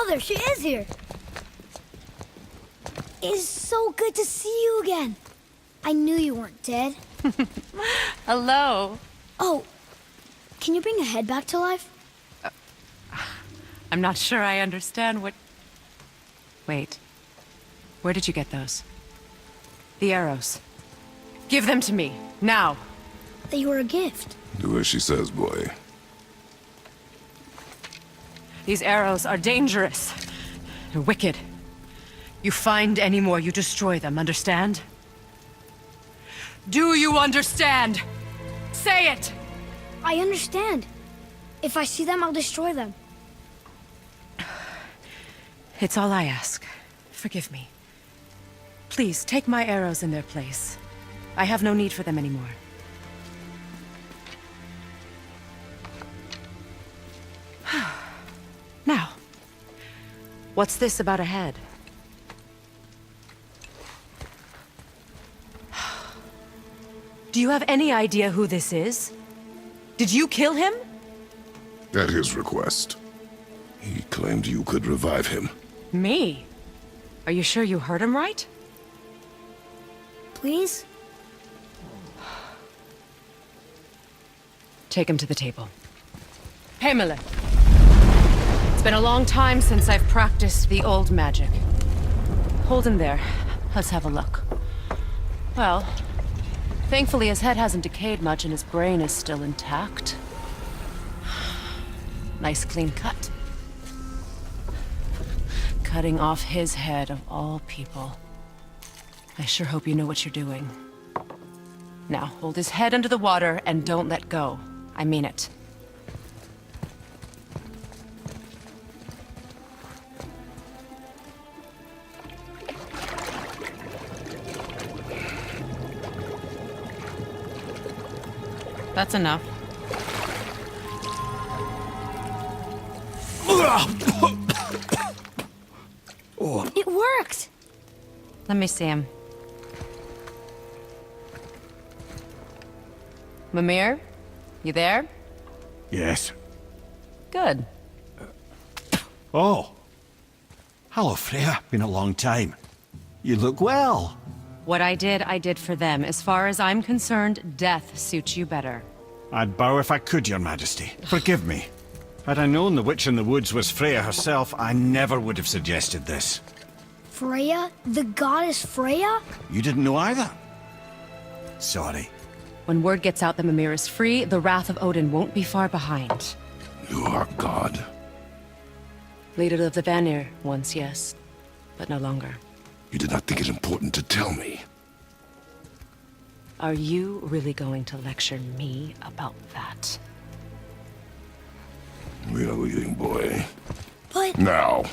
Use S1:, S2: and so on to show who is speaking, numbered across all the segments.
S1: there she is here. It's so good to see you again. I knew you weren't dead.
S2: Hello.
S1: Oh, can you bring a head back to life?
S2: I'm not sure I understand what... Wait. Where did you get those? The arrows. Give them to me, now.
S1: They were a gift.
S3: Do as she says, boy.
S2: These arrows are dangerous. They're wicked. You find any more, you destroy them, understand? Do you understand? Say it!
S1: I understand. If I see them, I'll destroy them.
S2: It's all I ask. Forgive me. Please, take my arrows in their place. I have no need for them anymore. Now, what's this about a head? Do you have any idea who this is? Did you kill him?
S3: At his request. He claimed you could revive him.
S2: Me? Are you sure you heard him right?
S1: Please?
S2: Take him to the table. Pamela. It's been a long time since I've practiced the old magic. Hold him there. Let's have a look. Well, thankfully his head hasn't decayed much and his brain is still intact. Nice clean cut. Cutting off his head of all people. I sure hope you know what you're doing. Now, hold his head under the water and don't let go. I mean it. That's enough.
S1: It worked!
S2: Let me see him. Mimir? You there?
S4: Yes.
S2: Good.
S4: Oh. Hello, Freya. Been a long time. You look well.
S2: What I did for them. As far as I'm concerned, death suits you better.
S4: I'd bow if I could, Your Majesty. Forgive me. Had I known the witch in the woods was Freya herself, I never would have suggested this.
S1: Freya? The goddess Freya?
S4: You didn't know either? Sorry.
S2: When word gets out that Mimir is free, the wrath of Odin won't be far behind.
S3: You are God.
S2: Leader of the Vanir, once, yes. But no longer.
S3: You did not think it important to tell me.
S2: Are you really going to lecture me about that?
S3: We are leaving, boy.
S1: But...
S3: Now.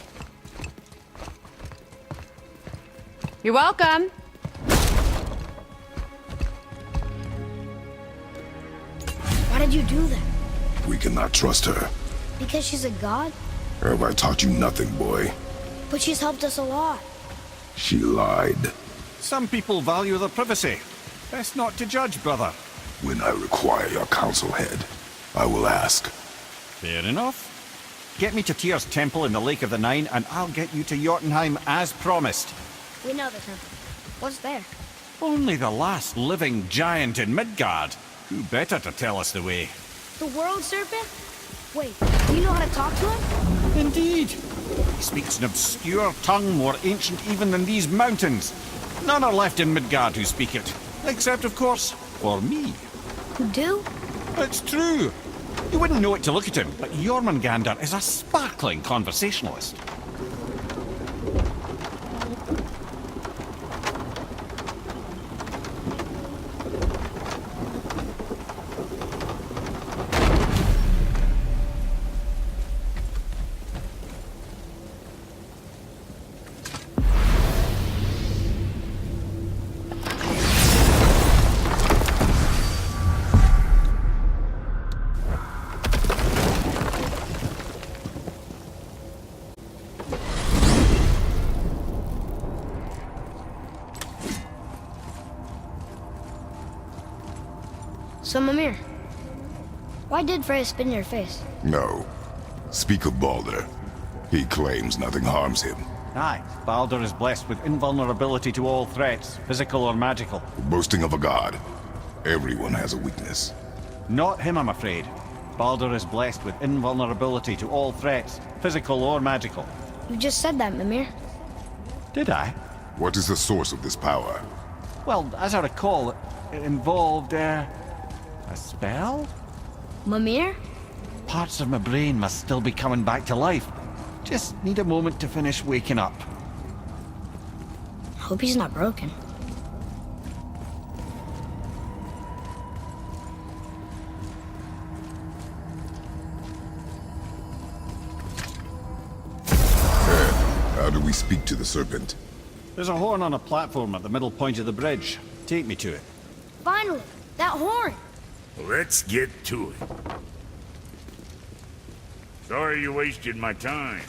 S2: You're welcome!
S1: Why did you do that?
S3: We cannot trust her.
S1: Because she's a god?
S3: Have I taught you nothing, boy?
S1: But she's helped us a lot.
S3: She lied.
S4: Some people value their privacy. Best not to judge, brother.
S3: When I require your council head, I will ask.
S4: Fair enough. Get me to Tyr's temple in the Lake of the Nine, and I'll get you to Jotunheim as promised.
S1: We know the temple. What's there?
S4: Only the last living giant in Midgard. Who better to tell us the way?
S1: The world serpent? Wait, do you know how to talk to him?
S4: Indeed. He speaks an obscure tongue more ancient even than these mountains. None are left in Midgard who speak it. Except, of course, for me.
S1: Who do?
S4: It's true. You wouldn't know it to look at him, but Jormungandr is a sparkling conversationalist.
S1: So, Mimir, why did Freya spit in your face?
S3: No. Speak of Balder. He claims nothing harms him.
S4: Aye, Baldur is blessed with invulnerability to all threats, physical or magical.
S3: Boasting of a god. Everyone has a weakness.
S4: Not him, I'm afraid. Baldur is blessed with invulnerability to all threats, physical or magical.
S1: You just said that, Mimir.
S4: Did I?
S3: What is the source of this power?
S4: Well, as I recall, it involved, a spell?
S1: Mimir?
S4: Parts of my brain must still be coming back to life. Just need a moment to finish waking up.
S1: Hope he's not broken.
S3: How do we speak to the serpent?
S4: There's a horn on a platform at the middle point of the bridge. Take me to it.
S1: Finally! That horn!
S5: Let's get to it. Sorry you wasted my time.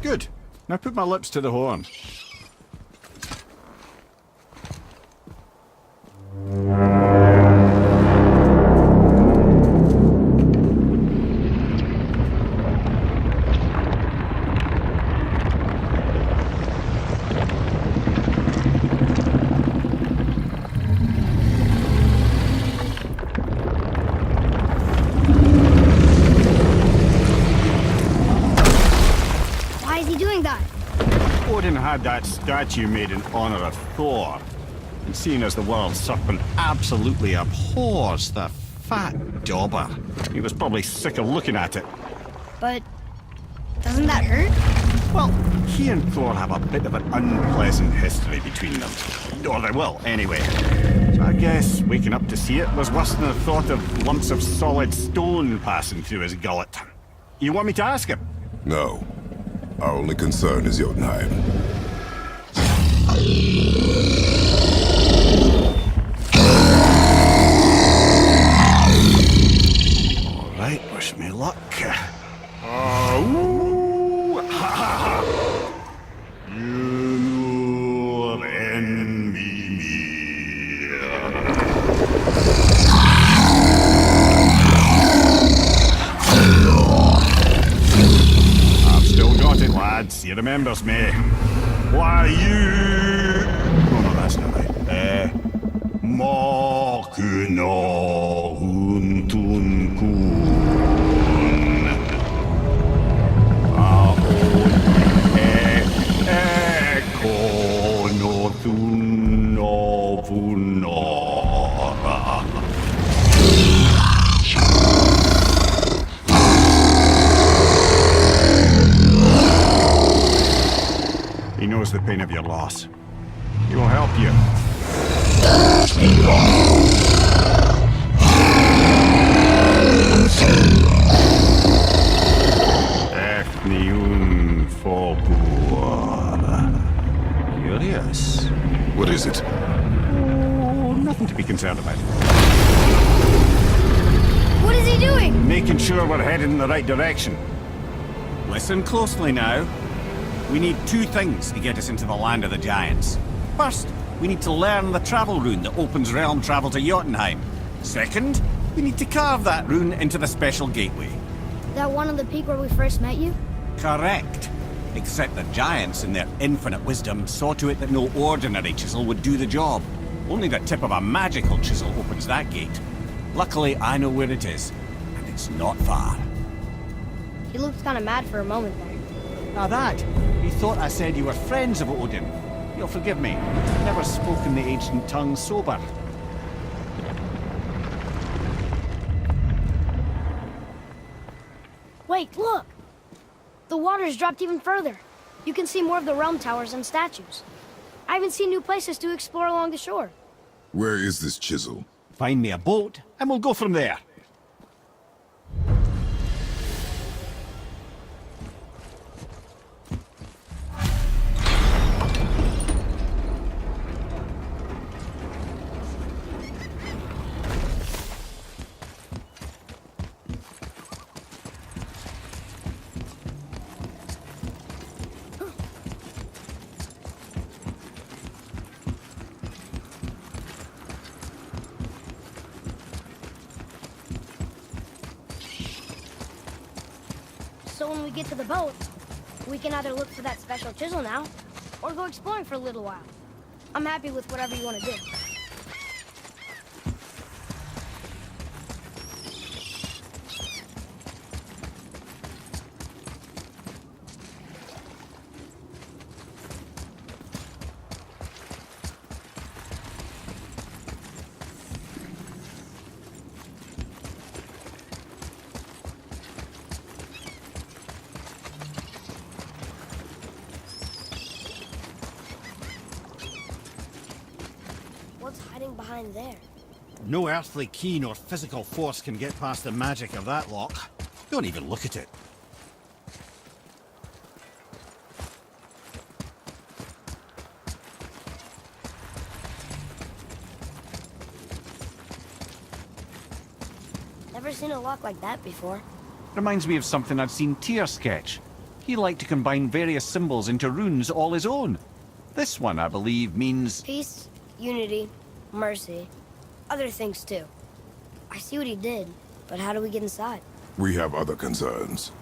S4: Good. Now put my lips to the horn.
S1: Why is he doing that?
S4: Odin had that statue made in honor of Thor. And seeing as the world serpent absolutely abhors the fat dauber, he was probably sick of looking at it.
S1: But doesn't that hurt?
S4: Well, he and Thor have a bit of an unpleasant history between them. Or they will, anyway. So I guess waking up to see it was worse than the thought of lumps of solid stone passing through his gullet. You want me to ask him?
S3: No. Our only concern is Jotunheim.
S4: All right, wish me luck. Ooh, ha, ha, ha. You envy me. I've still got it, lads. He remembers me. Why, you... No, that's not right. Makuna huntun kun. He knows the pain of your loss. He will help you. Ethniun Forbur. Curious.
S3: What is it?
S4: Oh, nothing to be concerned about.
S1: What is he doing?
S4: Making sure we're headed in the right direction. Listen closely now. We need two things to get us into the land of the giants. First, we need to learn the travel rune that opens realm travel to Jotunheim. Second, we need to carve that rune into the special gateway.
S1: That one on the peak where we first met you?
S4: Correct. Except the giants, in their infinite wisdom, saw to it that no ordinary chisel would do the job. Only the tip of a magical chisel opens that gate. Luckily, I know where it is, and it's not far.
S1: He looked kind of mad for a moment there.
S4: Now that, he thought I said you were friends of Odin. You'll forgive me. I've never spoken the ancient tongue sober.
S1: Wait, look! The water's dropped even further. You can see more of the realm towers and statues. I even see new places to explore along the shore.
S3: Where is this chisel?
S4: Find me a boat, and we'll go from there.
S1: So when we get to the boat, we can either look for that special chisel now, or go exploring for a little while. I'm happy with whatever you want to do. What's hiding behind there?
S4: No earthly key nor physical force can get past the magic of that lock. Don't even look at it.
S1: Never seen a lock like that before.
S4: Reminds me of something I'd seen Tyr sketch. He liked to combine various symbols into runes all his own. This one, I believe, means...
S1: Peace, unity, mercy. Other things too. I see what he did, but how do we get inside?
S3: We have other concerns.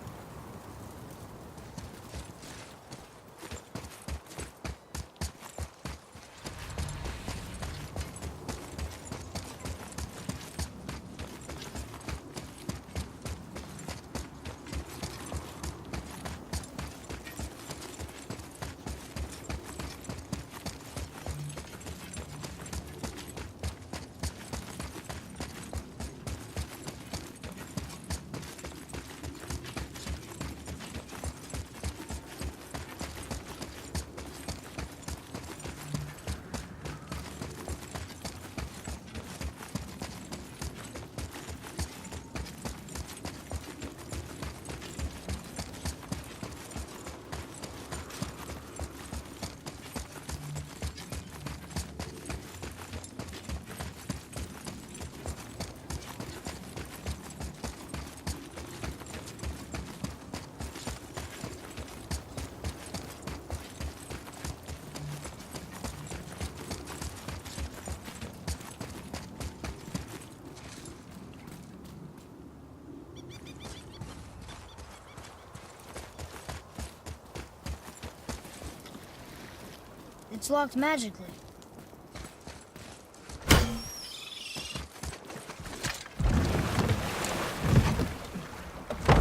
S1: It's locked magically.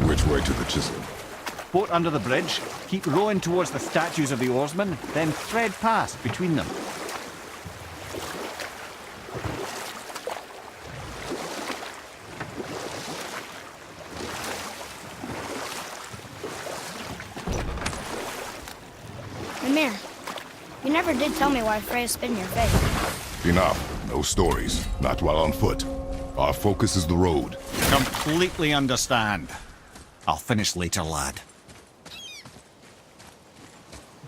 S3: Which way to the chisel?
S4: Boat under the bridge, keep rowing towards the statues of the oarsmen, then thread past between them.
S1: Mimir, you never did tell me why Freya spit in your face.
S3: Enough. No stories. Not while on foot. Our focus is the road.
S4: Completely understand. I'll finish later, lad.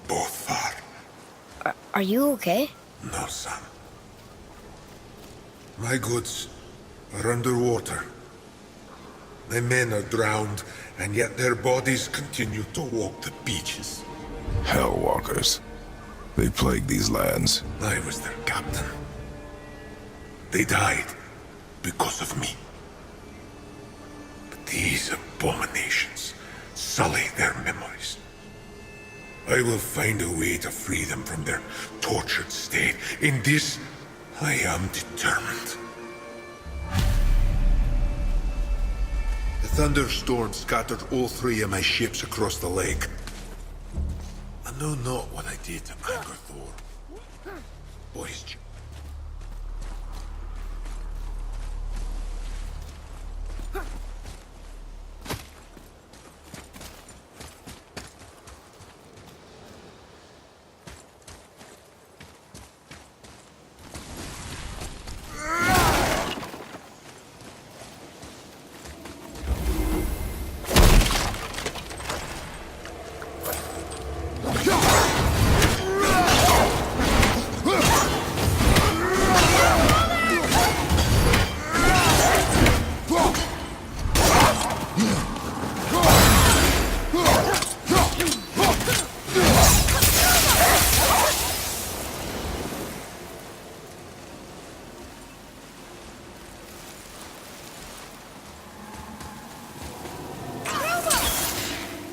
S6: Both are.
S1: Are you okay?
S6: No, son. My goods are underwater. My men are drowned, and yet their bodies continue to walk the beaches.
S3: Hellwalkers. They plague these lands.
S6: I was their captain. They died because of me. But these abominations sully their memories. I will find a way to free them from their tortured state. In this, I am determined. The thunderstorm scattered all three of my ships across the lake. I know not what I did to anger Thor. Boys,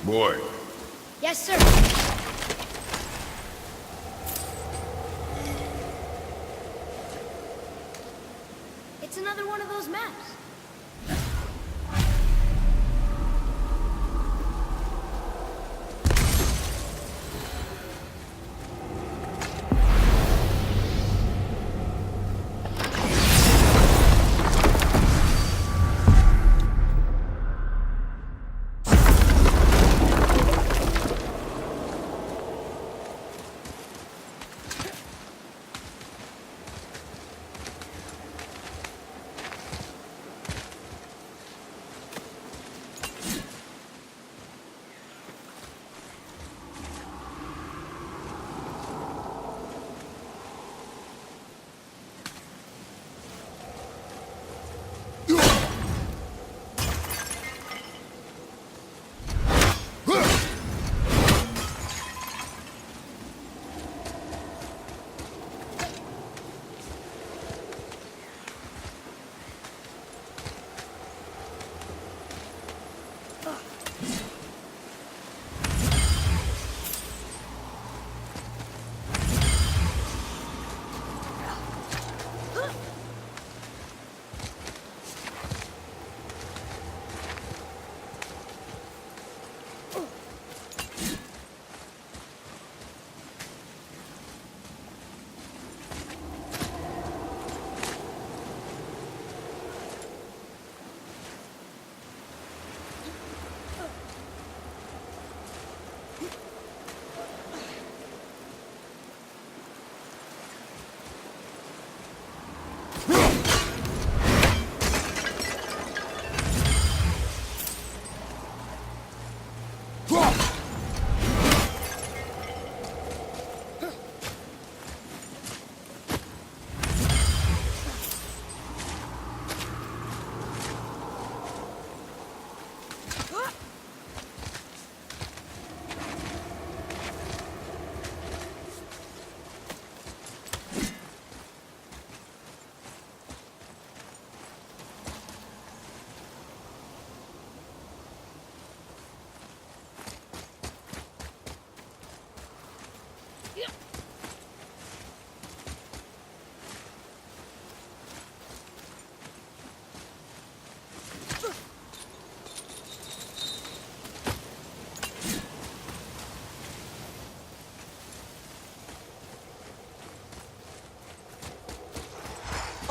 S3: Boy,
S1: Yes, sir. It's another one of those maps.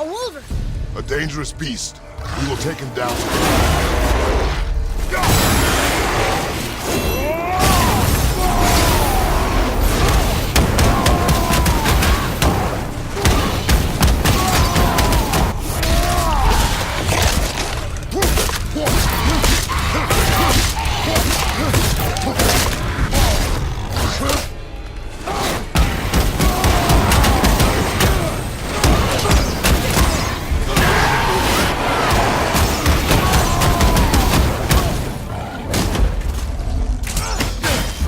S1: A wolver!
S3: a dangerous beast. We will take him down.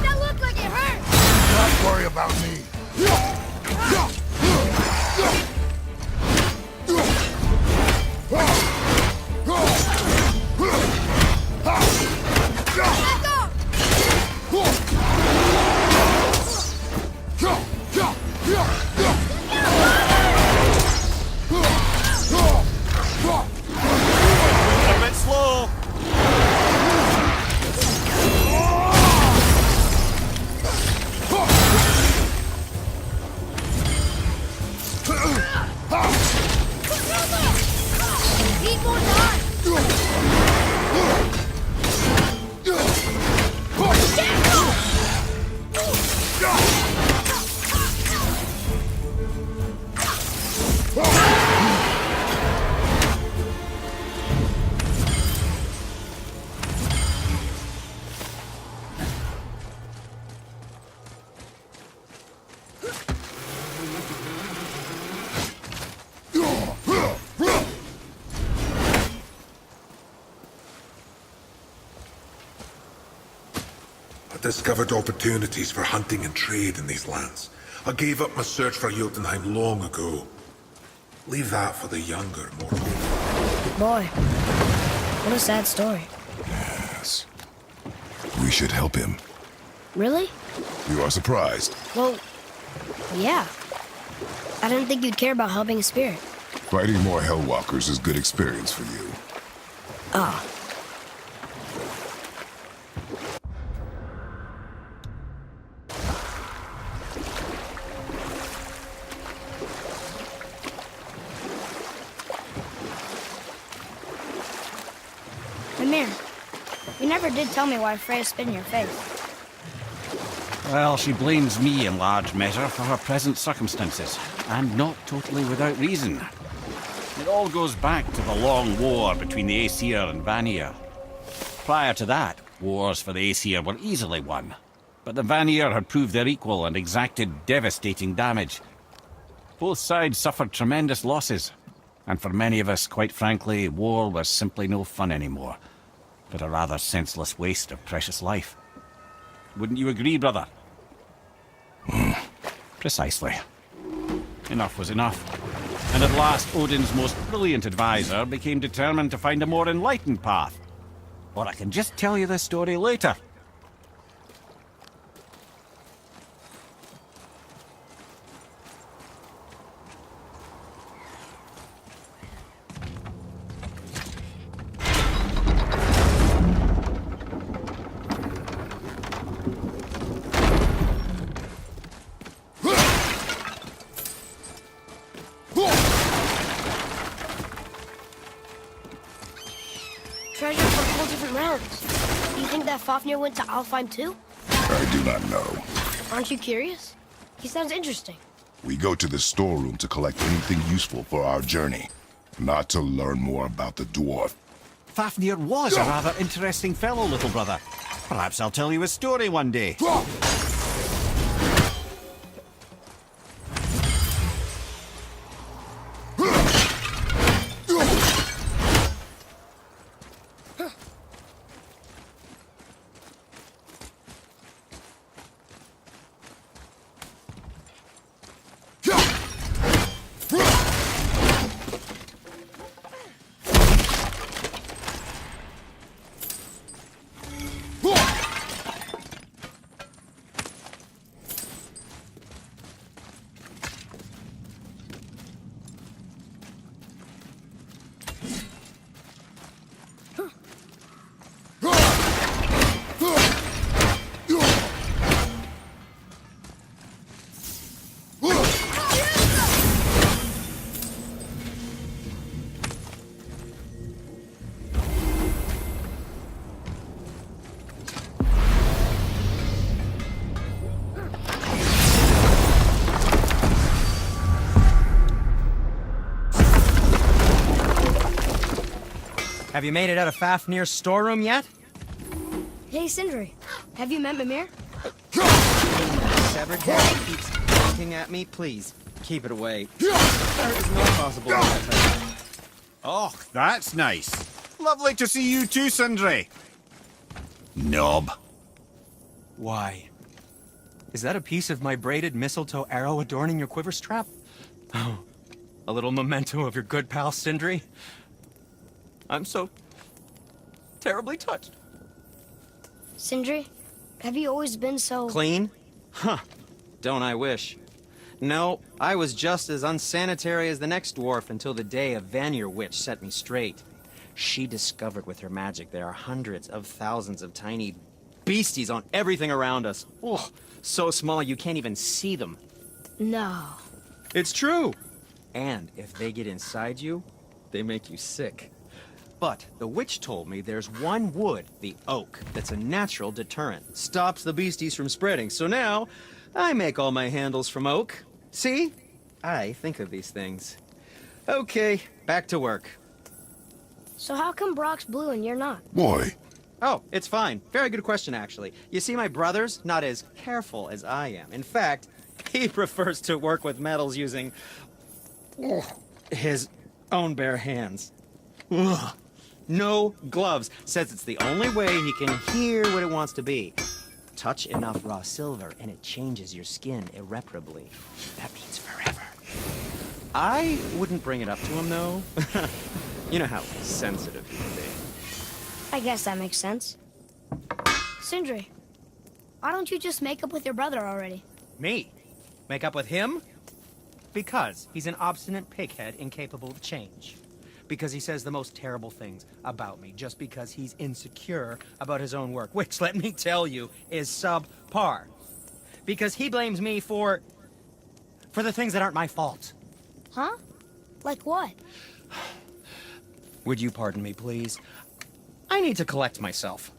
S1: That looked like it hurt!
S3: Don't worry about me.
S1: Back up!
S4: A bit slow.
S1: Need more time!
S6: I discovered opportunities for hunting and trade in these lands. I gave up my search for Jotunheim long ago. Leave that for the younger mortal.
S7: Boy, what a sad story.
S3: Yes. We should help him.
S1: Really?
S3: You are surprised.
S1: Well, yeah. I didn't think you'd care about helping a spirit.
S3: Fighting more Hellwalkers is good experience for you.
S1: Ah. Mimir, you never did tell me why Freya spit in your face.
S4: Well, she blames me in large measure for her present circumstances, and not totally without reason. It all goes back to the long war between the Aesir and Vanir. Prior to that, wars for the Aesir were easily won, but the Vanir had proved their equal and exacted devastating damage. Both sides suffered tremendous losses, and for many of us, quite frankly, war was simply no fun anymore, but a rather senseless waste of precious life. Wouldn't you agree, brother? Precisely. Enough was enough. And at last, Odin's most brilliant advisor became determined to find a more enlightened path. Or I can just tell you this story later.
S1: Treasure from all different realms. Do you think that Fafnir went to Alfheim too?
S3: I do not know.
S1: Aren't you curious? He sounds interesting.
S3: We go to the storeroom to collect anything useful for our journey, not to learn more about the dwarf.
S4: Fafnir was a rather interesting fellow, little brother. Perhaps I'll tell you a story one day.
S7: Have you made it out of Fafnir's storeroom yet?
S1: Hey, Sindri. Have you met Mimir?
S7: Severed head keeps pointing at me. Please, keep it away. There is no possible way to touch it.
S4: Oh, that's nice. Lovely to see you too, Sindri. Knob.
S7: Why? Is that a piece of my braided mistletoe arrow adorning your quiver strap? Oh, a little memento of your good pal Sindri? I'm so terribly touched.
S1: Sindri, have you always been so...
S7: Clean? Huh. Don't I wish. No, I was just as unsanitary as the next dwarf until the day a Vanir witch set me straight. She discovered with her magic there are hundreds of thousands of tiny beasties on everything around us. Oh, so small you can't even see them.
S1: No.
S7: It's true. And if they get inside you, they make you sick. But the witch told me there's one wood, the oak, that's a natural deterrent. Stops the beasties from spreading. So now, I make all my handles from oak. See? I think of these things. Okay, back to work.
S1: So how come Brock's blue and you're not?
S3: Boy,
S7: Oh, it's fine. Very good question, actually. You see, my brother's not as careful as I am. In fact, he prefers to work with metals using his own bare hands. Ugh. No gloves. Says it's the only way he can hear what it wants to be. Touch enough raw silver and it changes your skin irreparably. That means forever. I wouldn't bring it up to him, though. You know how sensitive he can be.
S1: I guess that makes sense. Sindri, why don't you just make up with your brother already?
S7: Me? Make up with him? Because he's an obstinate pighead incapable of change. Because he says the most terrible things about me, just because he's insecure about his own work, which, let me tell you, is subpar. Because he blames me for the things that aren't my fault.
S1: Huh? Like what?
S7: Would you pardon me, please? I need to collect myself.